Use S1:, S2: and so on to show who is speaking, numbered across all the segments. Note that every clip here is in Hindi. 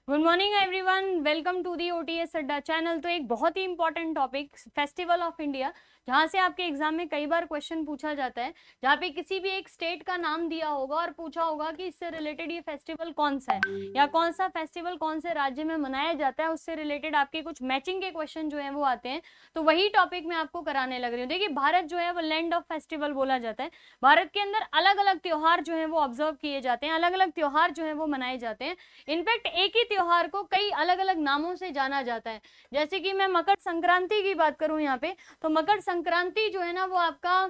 S1: Good morning everyone, welcome to the OTS Adda channel. तो एक बहुत ही important topic festival of India, जहां से आपके एग्जाम में कई बार क्वेश्चन पूछा जाता है, जहां पे किसी भी एक स्टेट का नाम दिया होगा और पूछा होगा कि इससे रिलेटेड ये फेस्टिवल कौन सा है या कौन सा फेस्टिवल कौन से राज्य में मनाया जाता है, उससे रिलेटेड आपके कुछ मैचिंग के क्वेश्चन जो है वो आते हैं। तो वही टॉपिक मैं आपको कराने लग रही हूँ। देखिए, भारत जो है वो लैंड ऑफ फेस्टिवल बोला जाता है। भारत के अंदर अलग अलग त्योहार जो है वो ऑब्जर्व किए जाते हैं, अलग अलग त्योहार जो है वो मनाए जाते हैं। इनफैक्ट एक ही त्योहार को कई अलग अलग नामों से जाना जाता है। जैसे कि मैं मकर संक्रांति की बात करूं यहाँ पे, तो मकर संक्रांति जो है ना वो आपका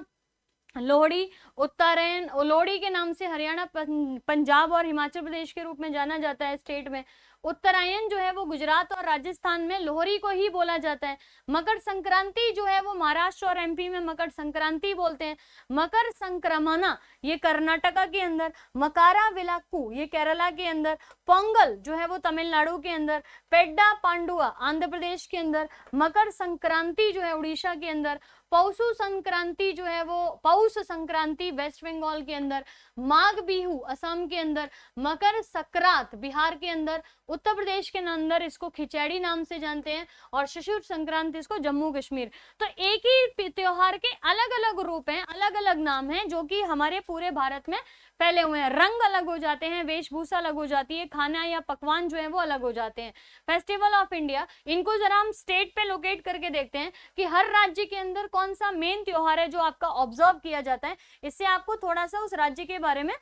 S1: लोहड़ी, उत्तरायण, लोहड़ी के नाम से हरियाणा, पंजाब और हिमाचल प्रदेश के रूप में जाना जाता है स्टेट में। उत्तरायण जो है वो गुजरात और राजस्थान में लोहड़ी को ही बोला जाता है। मकर संक्रांति जो है वो महाराष्ट्र और एमपी में मकर संक्रांति बोलते हैं। मकर संक्रमणा ये कर्नाटका के अंदर, मकारा विलाक्कू ये केरला के अंदर, पोंगल जो है वो तमिलनाडु के अंदर, पेड्डा पांडुआ आंध्र प्रदेश के अंदर, मकर संक्रांति जो है उड़ीसा के अंदर, पौषु संक्रांति जो है वो पौष संक्रांति वेस्ट बंगाल के अंदर, माघ बिहू असम के अंदर, मकर संक्रांत बिहार के अंदर, उत्तर प्रदेश के अंदर इसको खिचड़ी नाम से जानते हैं, और शिशुर संक्रांति इसको जम्मू कश्मीर। तो एक ही त्योहार के अलग अलग रूप हैं, अलग अलग नाम हैं, जो कि हमारे पूरे भारत में फैले हुए हैं। रंग अलग हो जाते हैं, वेशभूषा अलग हो जाती है, खाना या पकवान जो है वो अलग हो जाते हैं। फेस्टिवल ऑफ इंडिया, इनको जरा हम स्टेट पे लोकेट करके देखते हैं कि हर राज्य के अंदर कौन सा मेन त्योहार है जो आपका ऑब्जर्व किया जाता है। इससे आपको थोड़ा सा उस राज्य के बारे में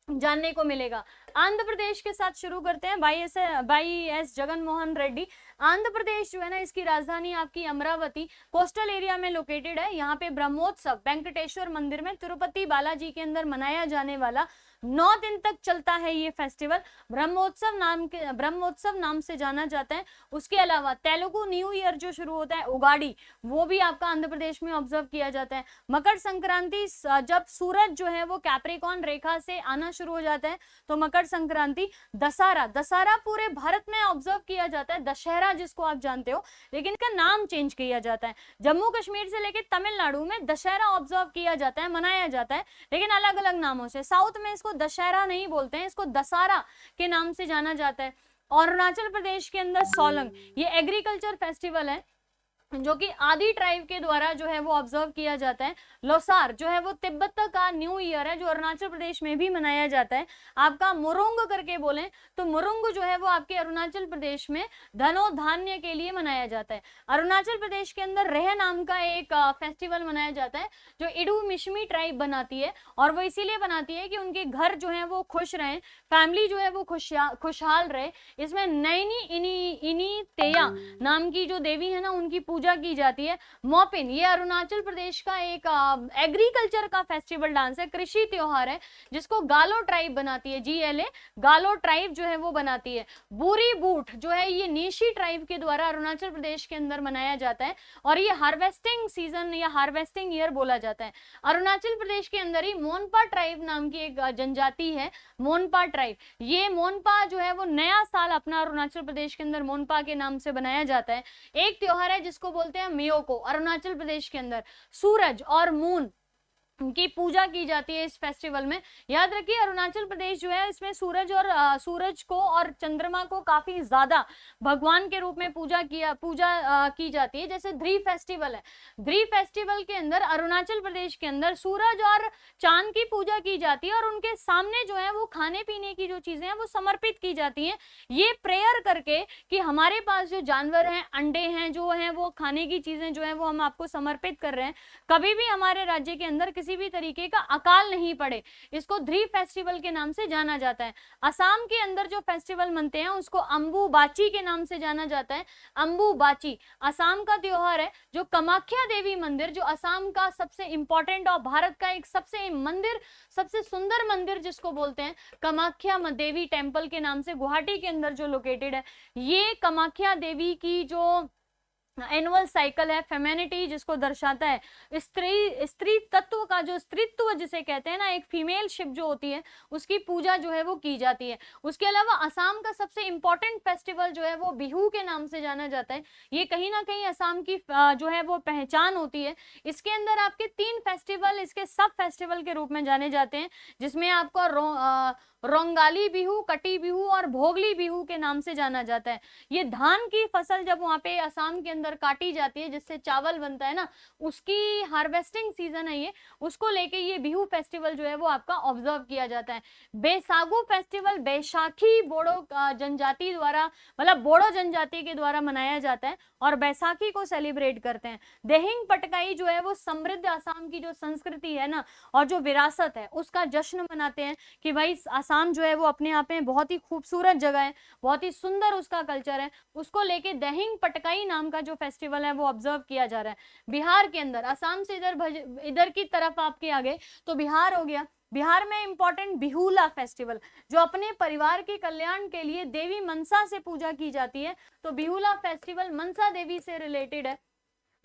S1: जानने को मिलेगा। आंध्र प्रदेश के साथ शुरू करते हैं। भाई एस जगन मोहन रेड्डी। आंध्र प्रदेश जो है ना, इसकी राजधानी आपकी अमरावती कोस्टल एरिया में लोकेटेड है। यहाँ पे ब्रह्मोत्सव वेंकटेश्वर मंदिर में तिरुपति बालाजी के अंदर मनाया जाने वाला 9 दिन तक चलता है ये फेस्टिवल। ब्रह्मोत्सव नाम से जाना जाता है। उसके अलावा तेलुगु न्यू ईयर जो शुरू होता है, उगाड़ी, वो भी आपका आंध्र प्रदेश में ऑब्जर्व किया जाता है। मकर संक्रांति, जब सूरज जो है वो कैप्रिकॉर्न रेखा से आना शुरू हो जाता है, तो मकर संक्रांति। दशहरा पूरे भारत में ऑब्जर्व किया जाता है, दशहरा जिसको आप जानते हो, लेकिन इसका नाम चेंज किया जाता है। जम्मू कश्मीर से लेकर तमिलनाडु में दशहरा ऑब्जर्व किया जाता है, मनाया जाता है, लेकिन अलग अलग नामों से। साउथ में इसको दशहरा नहीं बोलते हैं, इसको दशहरा के नाम से जाना जाता है। अरुणाचल प्रदेश के अंदर सोलंग, ये एग्रीकल्चर फेस्टिवल है जो कि आदि ट्राइब के द्वारा जो है वो ऑब्जर्व किया जाता है। लोसार जो है वो तिब्बत का न्यू ईयर है, जो अरुणाचल प्रदेश में भी मनाया जाता है। आपका मुरुंग करके बोलें तो मुरुंग जो है वो आपके अरुणाचल प्रदेश में धनो धान्य के लिए मनाया जाता है। अरुणाचल प्रदेश के अंदर रेह नाम का एक फेस्टिवल मनाया जाता है, जो इडू मिशमी ट्राइब बनाती है, और वो इसीलिए बनाती है कि उनके घर जो है वो खुश रहें, फैमिली जो है वो खुशहाल रहे। इसमें नैनी इनी तेया नाम की जो देवी है ना, उनकी पूजा की जाती है। मोपिन ये अरुणाचल प्रदेश का एक एग्रीकल्चर का फेस्टिवल डांस है, कृषि त्योहार है, जिसको गालो ट्राइब बनाती है, GLA गालो ट्राइब जो है वो बनाती है। बूरी बूट जो है ये नीशी ट्राइब के द्वारा अरुणाचल प्रदेश के अंदर मनाया जाता है, और ये हार्वेस्टिंग सीजन या हार्वेस्टिंग ईयर बोला जाता है। अरुणाचल प्रदेश के अंदर ही मोनपा ट्राइब नाम की एक जनजाति है, मोनपा ट्राइब। ये मोनपा जो है वो नया साल अपना अरुणाचल प्रदेश के अंदर मोनपा के नाम से बनाया जाता है। एक त्योहार है जिसको बोलते हैं मियोको, अरुणाचल प्रदेश के अंदर सूरज और मून की पूजा की जाती है इस फेस्टिवल में। याद रखिए, अरुणाचल प्रदेश जो है इसमें सूरज को और चंद्रमा को काफी ज्यादा भगवान के रूप में पूजा की जाती है। जैसे ध्री फेस्टिवल है, ध्री फेस्टिवल के अंदर अरुणाचल प्रदेश के अंदर सूरज और चांद की पूजा की जाती है, और उनके सामने जो है वो खाने पीने की जो चीजें हैं वो समर्पित की जाती हैं, ये प्रेयर करके कि हमारे पास जो जानवर हैं, अंडे हैं, जो है वो खाने की चीजें जो है वो हम आपको समर्पित कर रहे हैं, कभी भी हमारे राज्य के अंदर किसी भी तरीके का अकाल नहीं पड़े। इसको ध्री फेस्टिवल के नाम से जाना जाता है। असम के अंदर जो फेस्टिवल मनते हैं उसको अम्बुबाची के नाम से जाना जाता है। अम्बुबाची असम का त्योहार है, जो कामाख्या देवी मंदिर, जो असम का सबसे इंपॉर्टेंट और भारत का एक सबसे सुंदर मंदिर जिसको बोलते हैं, कामाख्या देवी टेम्पल के नाम से गुवाहाटी के अंदर जो लोकेटेड है, ये कामाख्या देवी की जो एनुअल साइकिल है, फेमिनिटी जिसको दर्शाता है, स्त्री तत्व का जो स्त्रीत्व जिसे कहते हैं ना, एक फीमेल शिप जो होती है उसकी पूजा जो है वो की जाती है। उसके अलावा असम का सबसे इंपॉर्टेंट फेस्टिवल जो है वो बिहू के नाम से जाना जाता है। ये कहीं ना कहीं असम की जो है वो पहचान होती है। इसके अंदर आपके 3 फेस्टिवल इसके सब फेस्टिवल के रूप में जाने जाते हैं, जिसमें आपको रोंगाली बिहू, कटी बिहू और भोगली बिहू के नाम से जाना जाता है। ये धान की फसल जब वहां पे असम के अंदर काटी जाती है जिससे चावल बनता है ना, उसकी हार्वेस्टिंग सीजन है ये, उसको लेके ये बिहू फेस्टिवल जो है वो आपका ऑब्जर्व किया जाता है। बैसागु फेस्टिवल बैसाखी बोडो जनजाति द्वारा, मतलब बोडो जनजाति के द्वारा मनाया जाता है और बैसाखी को सेलिब्रेट करते हैं। देहिंग पटकाई जो है वो समृद्ध असम की जो संस्कृति है ना और जो विरासत है उसका जश्न मनाते हैं कि भाई असम जो है वो अपने आप में बहुत ही खूबसूरत जगह है, बहुत ही सुंदर उसका कल्चर है, उसको लेके दहिंग पटकाई नाम का जो फेस्टिवल है वो ऑब्जर्व किया जा रहा है। बिहार के अंदर, असम से इधर की तरफ आपके आगे तो बिहार हो गया। बिहार में इंपॉर्टेंट बिहुला फेस्टिवल जो अपने परिवार के कल्याण के लिए देवी मनसा से पूजा की जाती है, तो बिहुला फेस्टिवल मनसा देवी से रिलेटेड है।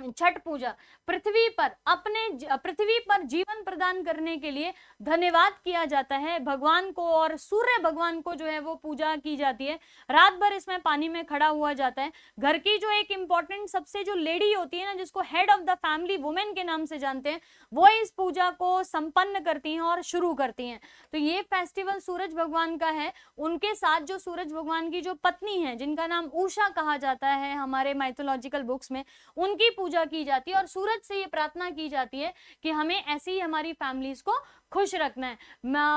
S1: छठ पूजा पृथ्वी पर जीवन प्रदान करने के लिए धन्यवाद किया जाता है भगवान को, और सूर्य भगवान को जो है वो पूजा की जाती है। रात भर इसमें पानी में खड़ा हुआ जाता है। घर की जो एक इंपॉर्टेंट सबसे जो लेडी होती है ना, जिसको head of the family women के नाम से जानते हैं, वो इस पूजा को संपन्न करती हैं और शुरू करती हैं। तो ये फेस्टिवल सूरज भगवान का है। उनके साथ जो सूरज भगवान की जो पत्नी है जिनका नाम उषा कहा जाता है हमारे माइथोलॉजिकल बुक्स में, उनकी पूजा की जाती है और सूरज से ये प्रार्थना की जाती है कि हमें ऐसी ही हमारी फैमिलीज को खुश रखना है।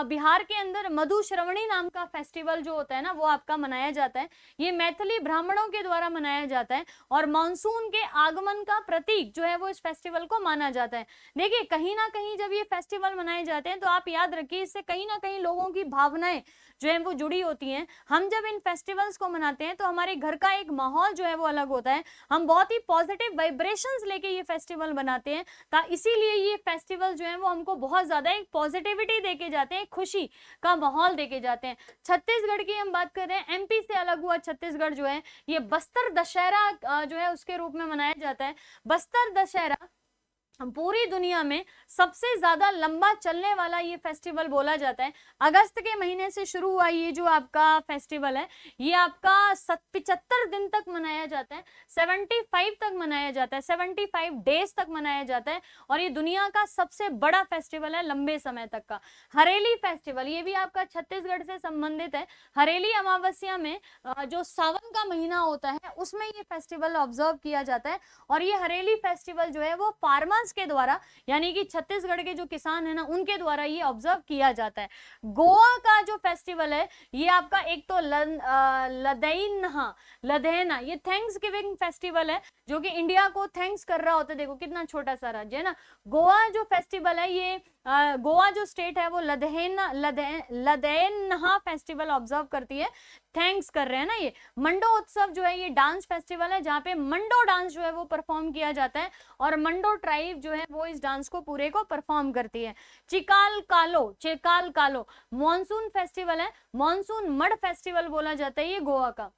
S1: बिहार के अंदर मधुश्रवणी नाम का फेस्टिवल जो होता है ना वो आपका मनाया जाता है। ये मैथिली ब्राह्मणों के द्वारा मनाया जाता है और मानसून के आगमन का प्रतीक जो है वो इस फेस्टिवल को माना जाता है। देखिए कहीं ना कहीं जब ये फेस्टिवल मनाए जाते हैं तो आप याद रखिए इससे कहीं ना कहीं लोगों की भावनाएं जो है वो जुड़ी होती हैं। हम जब इन फेस्टिवल्स को मनाते हैं तो हमारे घर का एक माहौल जो है वो अलग होता है। हम बहुत ही पॉजिटिव वाइब्रेशंस लेके ये फेस्टिवल बनाते हैं, इसीलिए ये फेस्टिवल जो है वो हमको बहुत ज्यादा एक पॉजिटिविटी देके जाते हैं, खुशी का माहौल देके जाते हैं। छत्तीसगढ़ की हम बात कर रहे हैं, एमपी से अलग हुआ छत्तीसगढ़ जो है ये बस्तर दशहरा जो है उसके रूप में मनाया जाता है। बस्तर दशहरा पूरी दुनिया में सबसे ज्यादा लंबा चलने वाला ये फेस्टिवल बोला जाता है। अगस्त के महीने से शुरू हुआ ये जो आपका फेस्टिवल है ये आपका 75 दिन तक मनाया जाता है, 75 तक मनाया जाता है, 75 डेज तक मनाया जाता है और ये दुनिया का सबसे बड़ा फेस्टिवल है लंबे समय तक का। हरेली फेस्टिवल ये भी आपका छत्तीसगढ़ से संबंधित है। हरेली अमावस्या में जो सावन का महीना होता है उसमें ये फेस्टिवल ऑब्जर्व किया जाता है और ये हरेली फेस्टिवल जो है वो फार्मर्स के द्वारा यानी कि छत्तीसगढ़ के जो किसान है ना उनके द्वारा ये ऑब्जर्व किया जाता है। गोवा का जो फेस्टिवल है ये आपका एक तो लदेना ये थैंक्स गिविंग फेस्टिवल है जो कि इंडिया को थैंक्स कर रहा होता है। देखो कितना छोटा सा राज्य है ना। गोवा जो फेस्टिवल है ये गोवा जो स्टेट है वो लदेनहा फेस्टिवल ऑब्जर्व करती है, थैंक्स कर रहे हैं ना। ये मंडो उत्सव जो है ये डांस फेस्टिवल है जहाँ पे मंडो डांस जो है वो परफॉर्म किया जाता है और मंडो ट्राइब जो है वो इस डांस को पूरे को परफॉर्म करती है। चिकाल कालो मॉनसून फेस्टिवल है, मॉनसून मड फेस्टिवल बोला जाता है ये गोवा का।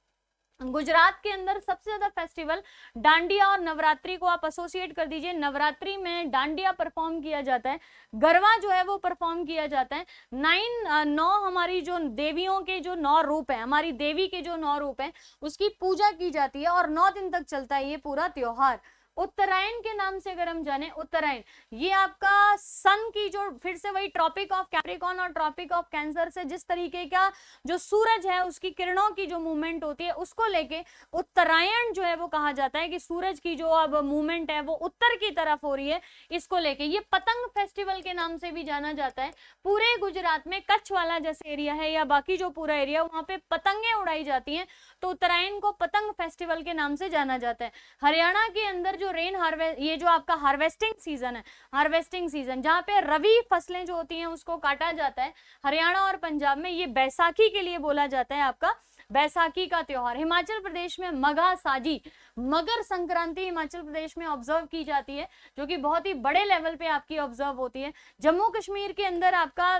S1: गुजरात के अंदर सबसे ज्यादा फेस्टिवल डांडिया और नवरात्रि को आप एसोसिएट कर दीजिए। नवरात्रि में डांडिया परफॉर्म किया जाता है, गरबा जो है वो परफॉर्म किया जाता है। 9 हमारी जो देवियों के जो 9 रूप है, हमारी देवी के जो 9 रूप है उसकी पूजा की जाती है और 9 दिन तक चलता है ये पूरा त्योहार। उत्तरायण के नाम से अगर हम जाने, उत्तरायण ये आपका सन की जो फिर से वही ट्रॉपिक ऑफ कैप्रिकॉर्न और ट्रॉपिक ऑफ कैंसर से जिस तरीके का जो सूरज है उसकी किरणों की जो मूवमेंट होती है उसको लेके उत्तरायण जो है वो कहा जाता है कि सूरज की जो अब मूवमेंट है वो उत्तर की तरफ हो रही है, इसको लेके ये पतंग फेस्टिवल के नाम से भी जाना जाता है। पूरे गुजरात में कच्छ वाला जैसे एरिया है या बाकी जो पूरा एरिया वहां पे पतंगे उड़ाई जाती हैं तो उत्तरायण को पतंग फेस्टिवल के नाम से जाना जाता है। हरियाणा के अंदर जो रेन हार्वेस्ट ये जो आपका हार्वेस्टिंग सीजन है, हार्वेस्टिंग सीजन जहाँ पे रवि फसलें जो होती हैं उसको काटा जाता है, हरियाणा और पंजाब में ये बैसाखी के लिए बोला जाता है आपका बैसाखी का त्योहार। हिमाचल प्रदेश में मघा साजी मकर संक्रांति हिमाचल प्रदेश में ऑब्जर्व की जाती है जो कि बहुत ही बड़े लेवल पे आपकी ऑब्जर्व होती है। जम्मू कश्मीर के अंदर आपका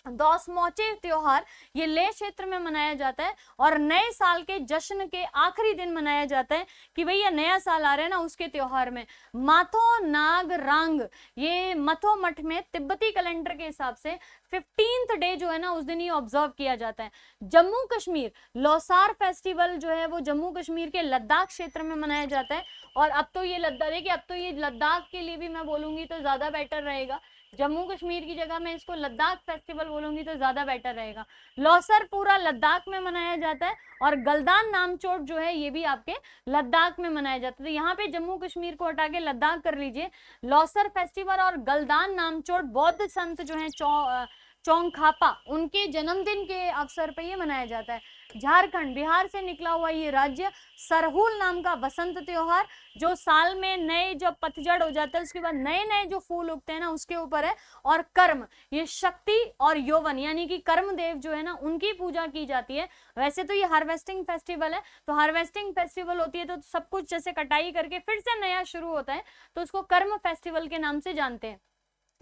S1: दोसमोचे त्योहार ये लेह क्षेत्र में मनाया जाता है और नए साल के जश्न के आखिरी दिन मनाया जाता है कि भैया नया साल आ रहा है ना, उसके त्योहार में। माथो नाग रांग, ये मथो मठ में तिब्बती कैलेंडर के हिसाब से 15th डे जो है ना उस दिन ये ऑब्जर्व किया जाता है। जम्मू कश्मीर लौसार फेस्टिवल जो है वो जम्मू कश्मीर के लद्दाख क्षेत्र में मनाया जाता है। और अब तो ये लद्दाख, देखिए अब तो ये लद्दाख के लिए भी मैं बोलूंगी तो ज्यादा बेटर रहेगा, जम्मू कश्मीर की जगह मैं इसको लद्दाख फेस्टिवल बोलूंगी तो ज्यादा बेटर रहेगा। लौसर पूरा लद्दाख में मनाया जाता है और गलदान नामचोट जो है ये भी आपके लद्दाख में मनाया जाता है। तो यहाँ पे जम्मू कश्मीर को हटा के लद्दाख कर लीजिए। लौसर फेस्टिवल और गलदान नामचोट बौद्ध संत जो है चौंगखापा, उनके जन्मदिन के अवसर पर ये मनाया जाता है। झारखंड, बिहार से निकला हुआ ये राज्य, सरहुल नाम का बसंत त्योहार जो साल में नए जब पतझड़ हो जाता है उसके बाद नए नए जो फूल उगते हैं ना उसके ऊपर है। और कर्म, ये शक्ति और यौवन यानी कि कर्म देव जो है ना उनकी पूजा की जाती है। वैसे तो ये हार्वेस्टिंग फेस्टिवल है, तो हार्वेस्टिंग फेस्टिवल होती है तो सब कुछ जैसे कटाई करके फिर से नया शुरू होता है तो उसको कर्म फेस्टिवल के नाम से जानते हैं।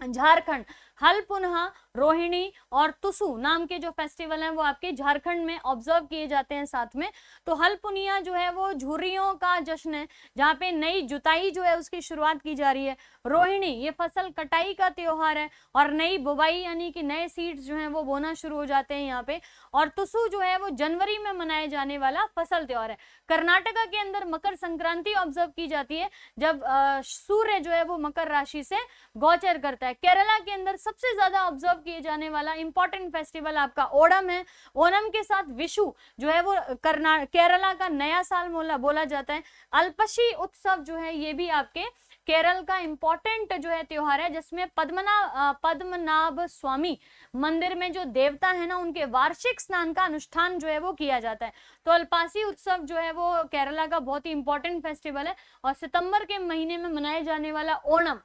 S1: झारखंड, हल पुनः, रोहिणी और तुसु नाम के जो फेस्टिवल हैं वो आपके झारखंड में ऑब्जर्व किए जाते हैं साथ में। तो हल पुनिया जो है वो झुर्रियों का जश्न है जहाँ पे नई जुताई जो है उसकी शुरुआत की जा रही है। रोहिणी ये फसल कटाई का त्योहार है और नई बुवाई यानी कि नए सीड्स जो हैं वो बोना शुरू हो जाते हैं यहाँ पे। और तुसु जो है वो जनवरी में मनाए जाने वाला फसल त्योहार है। कर्नाटका के अंदर मकर संक्रांति ऑब्जर्व की जाती है जब सूर्य जो है वो मकर राशि से गोचर करता है। केरला के अंदर सबसे ज्यादा ऑब्जर्व किए जाने वाला इंपॉर्टेंट फेस्टिवल आपका ओणम है। ओणम के साथ विशु जो है वो केरला का नया साल बोला जाता है। अल्पशी उत्सव जो है ये भी आपके केरल का इंपॉर्टेंट जो है त्योहार है जिसमें पद्मनाभ स्वामी मंदिर में जो देवता है ना उनके वार्षिक स्नान का अनुष्ठान जो है वो किया जाता है। तो अल्पासी उत्सव जो है वो केरला का बहुत ही इंपॉर्टेंट फेस्टिवल है और सितंबर के महीने में मनाए जाने वाला ओणम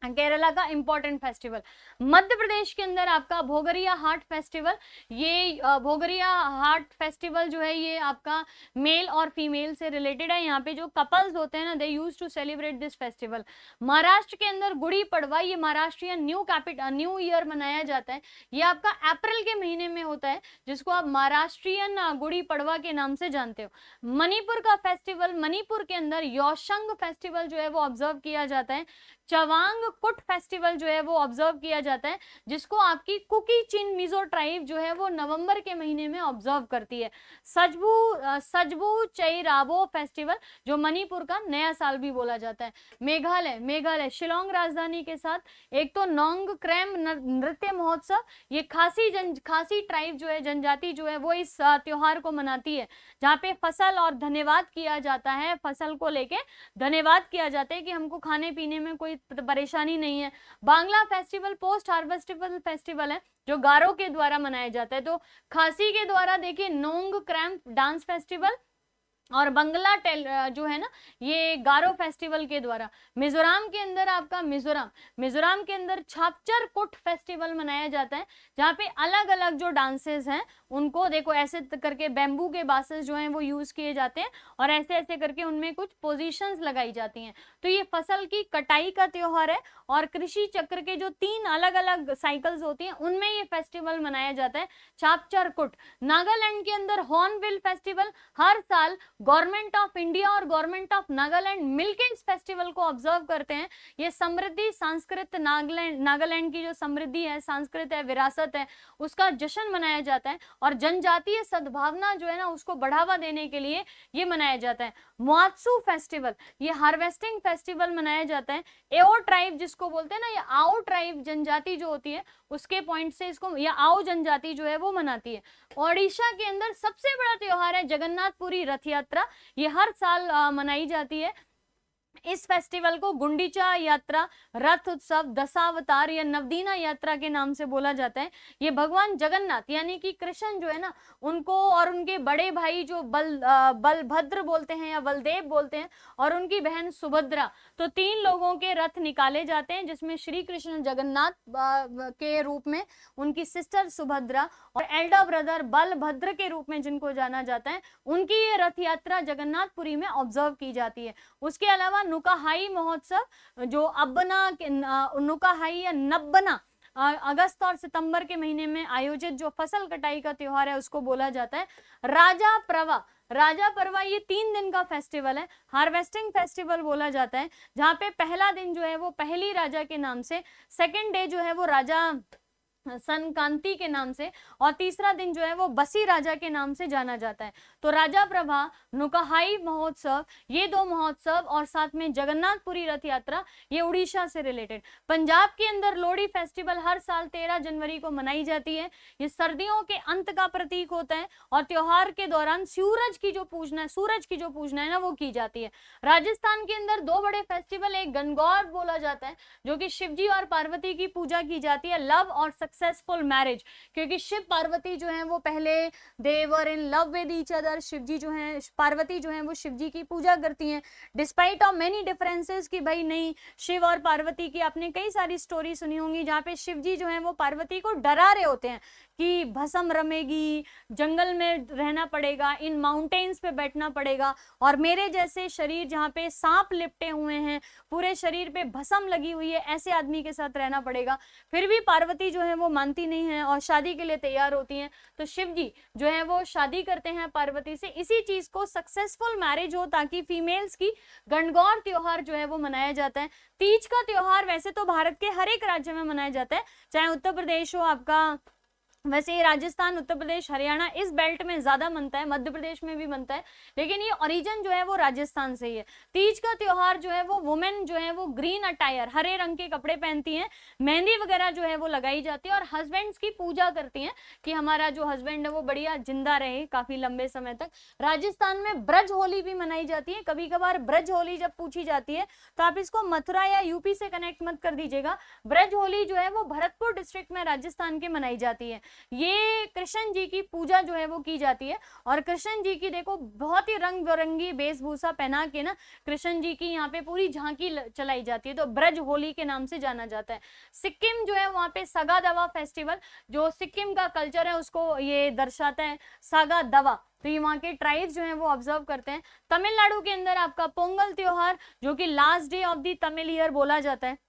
S1: केरला का इंपॉर्टेंट फेस्टिवल। मध्य प्रदेश के अंदर आपका भोगरिया हाट फेस्टिवल, ये भोगरिया हाट फेस्टिवल जो है ये आपका मेल और फीमेल से रिलेटेड है। यहाँ पे जो कपल्स होते हैं ना they use to celebrate this festival. Maharashtra के अंदर गुड़ी पड़वा, ये महाराष्ट्रियन न्यू ईयर मनाया जाता है। ये आपका अप्रैल के महीने में होता है जिसको आप महाराष्ट्रियन गुड़ी पड़वा के नाम से जानते हो। मणिपुर का फेस्टिवल, मणिपुर के अंदर योशंग फेस्टिवल जो है वो ऑब्जर्व किया जाता है। चवांग कुट फेस्टिवल जो है वो ऑब्जर्व किया जाता है जिसको आपकी कुकी चिन मिजो ट्राइब जो है वो नवंबर के महीने में ऑब्जर्व करती है। सजबू चैराबो फेस्टिवल जो मणिपुर का नया साल भी बोला जाता है। मेघालय शिलोंग राजधानी के साथ एक तो नोंग क्रैम नृत्य महोत्सव, ये खासी ट्राइब जो है जनजाति जो है वो इस त्योहार को मनाती है जहाँ पे फसल और धन्यवाद किया जाता है, फसल को लेके धन्यवाद किया जाता है कि हमको खाने पीने में कोई परेशानी नहीं है। बांग्ला फेस्टिवल पोस्ट हार्वेस्टिबल फेस्टिवल है जो गारो के द्वारा मनाया जाता है। तो खासी के द्वारा देखिए नोंग क्रैम्प डांस फेस्टिवल और बंगला जो है ना ये गारो फेस्टिवल के द्वारा। मिजोरम के अंदर आपका मिजोरम के अंदर छापचर कुट फेस्टिवल मनाया जाता है जहाँ पे अलग अलग जो डांसेस हैं उनको देखो ऐसे करके बैम्बू के बासेस जो हैं वो यूज किए जाते हैं और ऐसे ऐसे करके उनमें कुछ पोजीशंस लगाई जाती हैं। तो ये फसल की कटाई का त्योहार है और कृषि चक्र के जो 3 अलग अलग साइकिल्स होती हैं उनमें ये फेस्टिवल मनाया जाता है, छापचर कुट। नागालैंड के अंदर हॉर्नबिल फेस्टिवल, हर साल गवर्नमेंट ऑफ इंडिया और गवर्नमेंट ऑफ नागालैंड मिलकर इस फेस्टिवल को ऑब्जर्व करते हैं। ये समृद्धि सांस्कृत नागालैंड की जो समृद्धि है, सांस्कृत है, विरासत है, उसका जश्न मनाया जाता है और जनजातीय सद्भावना जो है ना उसको बढ़ावा देने के लिए ये मनाया जाता है। मुआत्सु फेस्टिवल, ये हार्वेस्टिंग फेस्टिवल मनाया जाता है। एओ ट्राइब जिसको बोलते हैं ना, ये आओ ट्राइब जनजाति जो होती है उसके पॉइंट से इसको या आओ जनजाति जो है वो मनाती है। ओडिशा के अंदर सबसे बड़ा त्योहार है जगन्नाथपुरी रथ यात्रा, ये हर साल मनाई जाती है। इस फेस्टिवल को गुंडीचा यात्रा, रथ उत्सव, दशावतार या नवदीना यात्रा के नाम से बोला जाता है। ये भगवान जगन्नाथ यानी कि कृष्ण जो है ना उनको और उनके बड़े भाई जो बलभद्र बोलते हैं या बलदेव बोलते हैं और उनकी बहन सुभद्रा, तो 3 लोगों के रथ निकाले जाते हैं जिसमें श्री कृष्ण जगन्नाथ के रूप में, उनकी सिस्टर सुभद्रा और एल्डर ब्रदर बलभद्र के रूप में जिनको जाना जाता है, उनकी ये रथ यात्रा जगन्नाथपुरी में ऑब्जर्व की जाती है। उसके अलावा नुकाहाई महोत्सव जो नुकाहाई या नब्बना अगस्त और सितंबर के महीने में आयोजित जो फसल कटाई का त्योहार है उसको बोला जाता है राजा प्रवा। राजा परवा ये 3 दिन का फेस्टिवल है, हार्वेस्टिंग फेस्टिवल बोला जाता है, जहाँ पे पहला दिन जो है वो पहली राजा के नाम से, सेकंड डे जो है वो राजा संकांति के नाम से, और तीसरा दिन जो है वो बसी राजा के नाम से जाना जाता है। तो राजा प्रभा, नुकाहाई महोत्सव, ये 2 महोत्सव और साथ में जगन्नाथपुरी रथ यात्रा, ये उड़ीसा से रिलेटेड। पंजाब के अंदर लोहड़ी फेस्टिवल हर साल 13 जनवरी को मनाई जाती है। ये सर्दियों के अंत का प्रतीक होता है और त्योहार के दौरान सूरज की जो पूजना है ना वो की जाती है। राजस्थान के अंदर 2 बड़े फेस्टिवल, एक गणगौर बोला जाता है जो कि शिवजी और पार्वती की पूजा की जाती है, लव और सक्सेसफुल मैरिज, क्योंकि शिव पार्वती जो हैं वो पहले they were in love with each other, Shivji जो हैं, पार्वती जो हैं वो शिवजी की पूजा करती हैं डिस्पाइट ऑफ मेनी डिफरेंसेस, कि भाई नहीं, शिव और पार्वती की आपने कई सारी स्टोरी सुनी होंगी जहाँ पे शिवजी जो हैं वो पार्वती को डरा रहे होते हैं कि भस्म रमेगी, जंगल में रहना पड़ेगा, इन माउंटेन्स पे बैठना पड़ेगा, और मेरे जैसे शरीर जहाँ पे सांप लिपटे हुए हैं, पूरे शरीर पे भस्म लगी हुई है, ऐसे आदमी के साथ रहना पड़ेगा। फिर भी पार्वती जो है वो मानती नहीं है और शादी के लिए तैयार होती हैं। तो शिव जी जो है वो शादी करते हैं पार्वती से, इसी चीज को सक्सेसफुल मैरिज हो ताकि फीमेल्स की गणगौर त्योहार जो है वो मनाया जाता है। तीज का त्योहार वैसे तो भारत के हर एक राज्य में मनाया जाता है, चाहे उत्तर प्रदेश हो आपका, वैसे ये राजस्थान, उत्तर प्रदेश, हरियाणा इस बेल्ट में ज्यादा बनता है, मध्य प्रदेश में भी बनता है, लेकिन ये ओरिजिन जो है वो राजस्थान से ही है। तीज का त्योहार जो है वो वुमेन जो है वो ग्रीन अटायर, हरे रंग के कपड़े पहनती हैं, मेहंदी वगैरह जो है वो लगाई जाती है और हस्बैंड्स की पूजा करती हैं कि हमारा जो हस्बैंड है वो बढ़िया जिंदा रहे काफी लंबे समय तक। राजस्थान में ब्रज होली भी मनाई जाती है। कभी कभार ब्रज होली जब पूछी जाती है तो आप इसको मथुरा या यूपी से कनेक्ट मत कर दीजिएगा। ब्रज होली जो है वो भरतपुर डिस्ट्रिक्ट में राजस्थान के मनाई जाती है। ये कृष्ण जी की पूजा जो है वो की जाती है और कृष्ण जी की देखो बहुत ही रंग बिरंगी वेशभूषा पहना के ना कृष्ण जी की यहाँ पे पूरी झांकी चलाई जाती है, तो ब्रज होली के नाम से जाना जाता है। सिक्किम जो है वहाँ पे सागा दावा फेस्टिवल, जो सिक्किम का कल्चर है उसको ये दर्शाता है, सागा दावा, तो ये वहाँ के ट्राइब्स जो हैं वो ऑब्जर्व करते हैं। तमिलनाडु के अंदर आपका पोंगल त्योहार जो कि last day of the Tamil year बोला जाता है।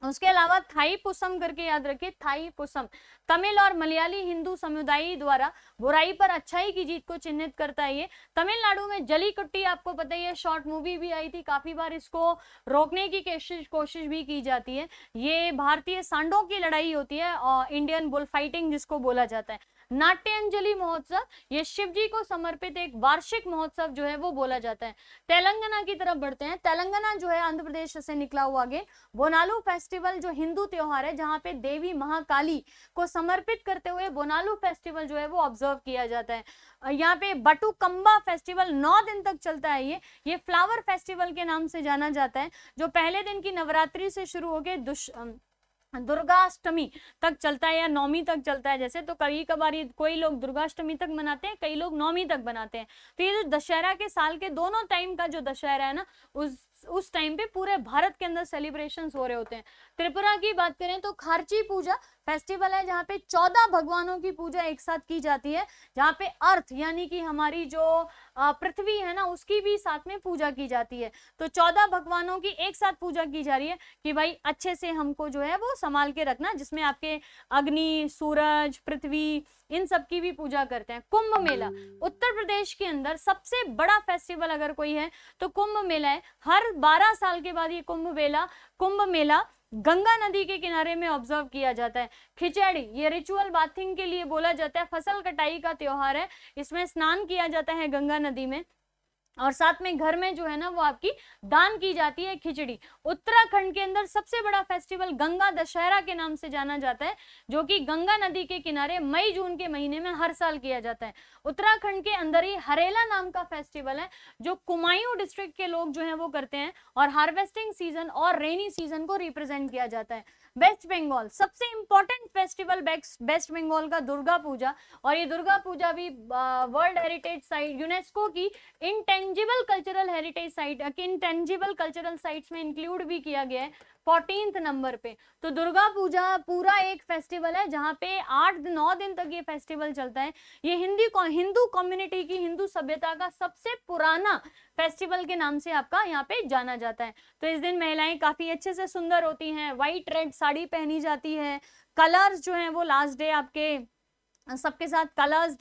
S1: उसके अलावा थाई पुसम करके याद रखिए, थाई पुसम तमिल और मलयाली हिंदू समुदाय द्वारा बुराई पर अच्छाई की जीत को चिन्हित करता है। ये तमिलनाडु में जलीकुट्टी आपको पता ही है, शॉर्ट मूवी भी आई थी, काफी बार इसको रोकने की कोशिश भी की जाती है। ये भारतीय सांडों की लड़ाई होती है और इंडियन बुल फाइटिंग जिसको बोला जाता है। नाट्यांजलि महोत्सव, ये शिव जी को समर्पित एक वार्षिक महोत्सव जो है वो बोला जाता है। तेलंगाना की तरफ बढ़ते हैं। तेलंगाना जो है आंध्र प्रदेश से निकला हुआ आगे। बोनालू फेस्टिवल जो हिंदू त्योहार है जहाँ पे देवी महाकाली को समर्पित करते हुए बोनालू फेस्टिवल जो है वो ऑब्जर्व किया जाता है। यहाँ पे बटुकम्बा फेस्टिवल 9 दिन तक चलता है। ये फ्लावर फेस्टिवल के नाम से जाना जाता है, जो पहले दिन की नवरात्रि से शुरू होकर दुर्गाष्टमी तक चलता है या नौमी तक चलता है। जैसे तो कभी कभार कोई लोग दुर्गाष्टमी तक मनाते हैं, कई लोग नौमी तक बनाते हैं। तो ये जो दशहरा के साल के दोनों टाइम का जो दशहरा है ना, उस टाइम पे पूरे भारत के अंदर सेलिब्रेशंस हो रहे होते हैं। त्रिपुरा की बात करें तो खार्ची पूजा फेस्टिवल है जहाँ पे 14 भगवानों की पूजा एक साथ की जाती है, जहाँ पे अर्थ यानी कि हमारी जो पृथ्वी है ना उसकी भी साथ में पूजा की जाती है। तो 14 भगवानों की एक साथ पूजा की जा रही है कि भाई अच्छे से हमको जो है वो संभाल के रखना, जिसमें आपके अग्नि, सूरज, पृथ्वी, इन सब की भी पूजा करते हैं। कुंभ मेला उत्तर प्रदेश के अंदर सबसे बड़ा फेस्टिवल अगर कोई है तो कुंभ मेला है। हर 12 साल के बाद ये कुंभ मेला गंगा नदी के किनारे में ऑब्जर्व किया जाता है। खिचड़ी ये रिचुअल बाथिंग के लिए बोला जाता है। फसल कटाई का त्योहार है, इसमें स्नान किया जाता है गंगा नदी में और साथ में घर में जो है ना वो आपकी दान की जाती है खिचड़ी। उत्तराखंड के अंदर सबसे बड़ा फेस्टिवल गंगा दशहरा के नाम से जाना जाता है, जो कि गंगा नदी के किनारे मई जून के महीने में हर साल किया जाता है। उत्तराखंड के अंदर ही हरेला नाम का फेस्टिवल है जो कुमायूं डिस्ट्रिक्ट के लोग जो है वो करते हैं और हार्वेस्टिंग सीजन और रेनी सीजन को रिप्रेजेंट किया जाता है। वेस्ट बंगाल सबसे इंपॉर्टेंट फेस्टिवल वेस्ट बंगाल का दुर्गा पूजा, और ये दुर्गा पूजा भी वर्ल्ड हेरिटेज साइट, यूनेस्को की intangible cultural heritage site, intangible cultural sites में इंक्लूड भी किया गया है 14th नंबर पे। तो दुर्गा पूजा पूरा एक फेस्टिवल है जहाँ पे 8-9 दिन तक ये फेस्टिवल चलता है। ये हिंदू कम्युनिटी की, हिंदू सभ्यता का सबसे पुराना फेस्टिवल के नाम से आपका यहाँ पे जाना जाता है। तो इस दिन महिलाएं काफी अच्छे से सुंदर होती हैं, व्हाइट रेड साड़ी पहनी जाती है, कलर्स जो है वो लास्ट डे आपके सबके साथ कलर्स।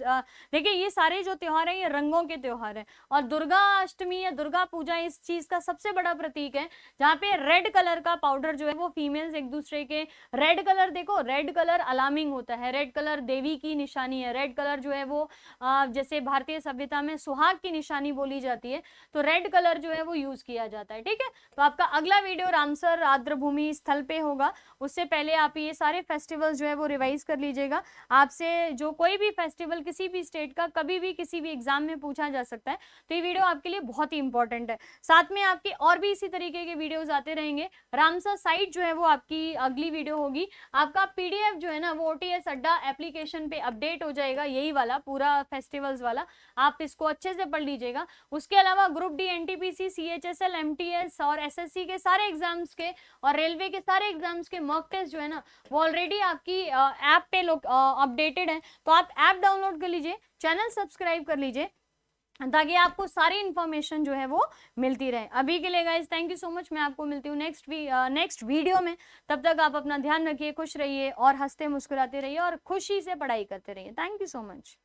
S1: देखिए ये सारे जो त्योहार है ये रंगों के त्योहार है, और दुर्गा अष्टमी या दुर्गा पूजा इस चीज का सबसे बड़ा प्रतीक है, जहाँ पे रेड कलर का पाउडर जो है वो फीमेल्स एक दूसरे के, रेड कलर देखो, रेड कलर अलार्मिंग होता है, रेड कलर देवी की निशानी है, रेड कलर जो है वो जैसे भारतीय सभ्यता में सुहाग की निशानी बोली जाती है, तो रेड कलर जो है वो यूज किया जाता है। ठीक है, तो आपका अगला वीडियो रामसर आर्द्रभूमि स्थल पे होगा, उससे पहले आप ये सारे फेस्टिवल्स जो है वो रिवाइज कर लीजिएगा। आपसे जो कोई भी फेस्टिवल किसी भी स्टेट का कभी भी किसी भी एग्जाम में पूछा जा सकता है, तो ये वीडियो आपके लिए बहुत ही इंपॉर्टेंट है। साथ में आपके और भी इसी तरीके के वीडियोस आते रहेंगे। रामसर साइट जो है वो आपकी अगली वीडियो होगी। आपका पीडीएफ जो है ना वो OTS अड्डा एप्लीकेशन पे अपडेट हो जाएगा, यही वाला पूरा फेस्टिवल्स वाला, आप इसको अच्छे से पढ़ लीजिएगा। उसके अलावा group D, NTPC, CHSL, MTS और SSC के सारे एग्जाम्स के और रेलवे के सारे एग्जाम्स के मॉक टेस्ट जो है ना वो ऑलरेडी आपकी ऐप पे अपडेटेड है, तो आप ऐप डाउनलोड कर लीजिए, चैनल सब्सक्राइब कर लीजिए, ताकि आपको सारी इंफॉर्मेशन जो है वो मिलती रहे। अभी के लिए guys thank you so much, मैं आपको मिलती हूँ नेक्स्ट वीडियो में। तब तक आप अपना ध्यान रखिए, खुश रहिए और हंसते मुस्कुराते रहिए और खुशी से पढ़ाई करते रहिए। Thank you so much.